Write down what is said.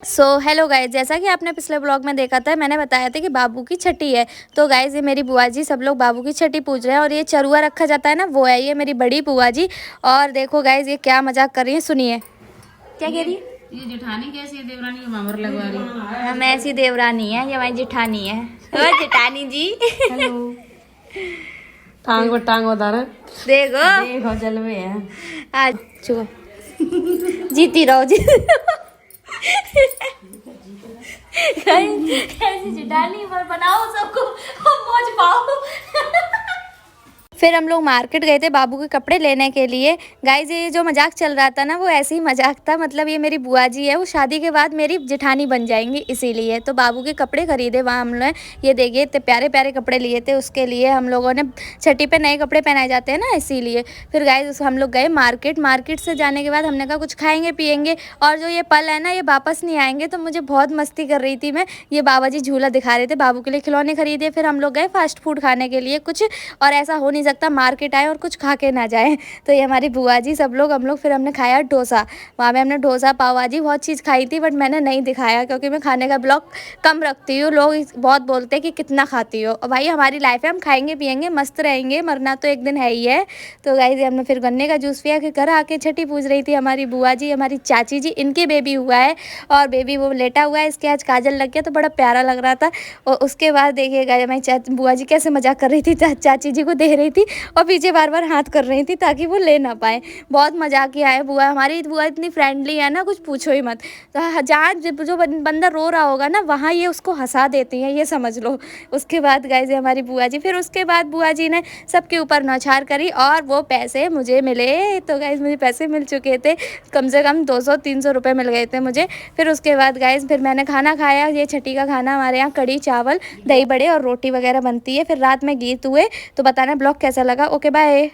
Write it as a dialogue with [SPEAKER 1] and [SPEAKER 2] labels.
[SPEAKER 1] Hello guys, जैसा कि आपने पिछले ब्लॉग में देखा था, मैंने बताया था कि बाबू की छठी है। तो गाइज ये मेरी बुआ जी सब लोग बाबू की छठी पूछ रहे हैं और ये चरुआ रखा जाता है ना, वो है ये मेरी बड़ी बुआ जी। और देखो गाइज ये क्या मजाक कर रही है, सुनिए क्या कह रही है।
[SPEAKER 2] ये जेठानी कैसी है, देवरानी का मामर लगवा रही है।
[SPEAKER 1] हम ऐसी देवरानी है, ये हमारी जेठानी है। ओ जेठानी जी।
[SPEAKER 2] हेलो। टांग पर टांग बता रहे,
[SPEAKER 1] देखो
[SPEAKER 2] देखो जलवे है
[SPEAKER 1] आज चुप। जीती रहो जी। कैसी जेठानी पर बनाओ सबको मौज पाओ। फिर हम लोग मार्केट गए थे बाबू के कपड़े लेने के लिए। गाइज ये जो मजाक चल रहा था ना, वो ऐसे ही मजाक था। मतलब ये मेरी बुआ जी है, वो शादी के बाद मेरी जेठानी बन जाएंगी, इसीलिए तो बाबू के कपड़े खरीदे वहाँ हम लोग। ये देखिए इतने प्यारे प्यारे कपड़े लिए थे उसके लिए हम लोगों ने। छठी पे नए कपड़े पहनाए जाते हैं ना, इसीलिए। फिर गाइज हम लोग गए मार्केट। मार्केट से जाने के बाद हमने कहा कुछ खाएंगे पियेंगे, और जो ये पल है ना ये वापस नहीं आएंगे। तो मुझे बहुत मस्ती कर रही थी मैं। ये बाबा जी झूला दिखा रहे थे, बाबू के लिए खिलौने खरीदे। फिर हम लोग गए फास्ट फूड खाने के लिए कुछ, और ऐसा हो नहीं सकता मार्केट आए और कुछ खा के ना जाए। तो ये हमारी बुआ जी सब लोग, हम लोग फिर हमने खाया डोसा। वहाँ पे हमने डोसा पाव भाजी बहुत चीज़ खाई थी, बट मैंने नहीं दिखाया क्योंकि मैं खाने का ब्लॉग कम रखती हूँ। लोग बहुत बोलते हैं कि कितना खाती हो। और भाई हमारी लाइफ है, हम खाएंगे पियेंगे मस्त रहेंगे, मरना तो एक दिन है ही है। तो गाइस हमने फिर गन्ने का जूस पिया। कि घर आके छठी पूछ रही थी हमारी बुआ जी, हमारी चाची जी, इनके बेबी हुआ है और बेबी वो लेटा हुआ है, इसके आज काजल लग गया तो बड़ा प्यारा लग रहा था। और उसके बाद देखिएगा हमारी बुआ जी कैसे मजाक कर रही थी, चाची जी को दे रही थी और पीछे बार बार हाथ कर रही थी ताकि वो ले ना पाए। बहुत मजाकिया है बुआ हमारी। बुआ इतनी फ्रेंडली है ना, कुछ पूछो ही मत। तो जहाँ जो बंदा रो रहा होगा ना, वहाँ ये उसको हंसा देती हैं, ये समझ लो। उसके बाद गाइस हमारी बुआ जी, फिर उसके बाद बुआ जी ने सबके ऊपर नौछार करी और वो पैसे मुझे मिले। तो गाइस मुझे पैसे मिल चुके थे, कम से कम 200-300 रुपये मिल गए थे मुझे। फिर उसके बाद गाइस फिर मैंने खाना खाया। ये छठी का खाना हमारे यहाँ कढ़ी चावल दही बड़े और रोटी वगैरह बनती है। फिर रात में गीत हुए। तो बताना ब्लॉग कैसा लगा। Okay bye.